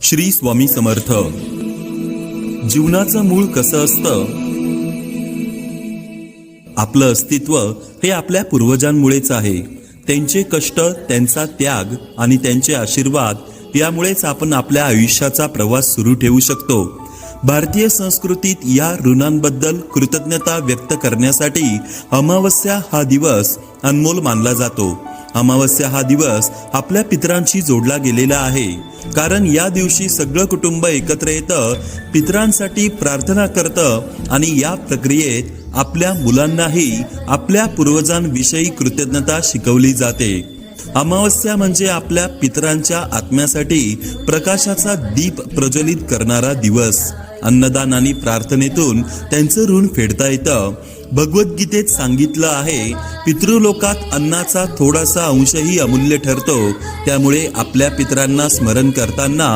श्री स्वामी समर्थ. जीवनाचं मूळ कसं असतं? आपलं अस्तित्व हे आपल्या पूर्वजांमुळेच आहे. त्यांचे कष्ट, त्यांचा त्याग आणि त्यांचे आशीर्वाद यामुळेच आपण आपल्या आयुष्याचा प्रवास सुरू ठेवू शकतो. भारतीय संस्कृतीत या ऋणांबद्दल कृतज्ञता व्यक्त करण्यासाठी अमावस्या हा दिवस अनमोल मानला जातो. अमावस्या हा दिवस आपल्या पितरांशी जोडला गेलेला आहे, कारण या दिवशी सगळं कुटुंब एकत्र येतं, पितरांसाठी प्रार्थना करतं आणि या प्रक्रियेत आपल्या मुलांनाही आपल्या पूर्वजांविषयी कृतज्ञता शिकवली जाते. अमावस्या म्हणजे आपल्या पितरांच्या आत्म्यासाठी प्रकाशाचा दीप प्रज्वलित करणारा दिवस. अन्नदान आणि प्रार्थनेतून त्यांचं ऋण फेडता येतं. भगवद्गीतेत सांगितलं आहे, पितृलोकात अन्नाचा थोडासा अंशही अमूल्य ठरतो. त्यामुळे आपल्या पितरांना स्मरण करताना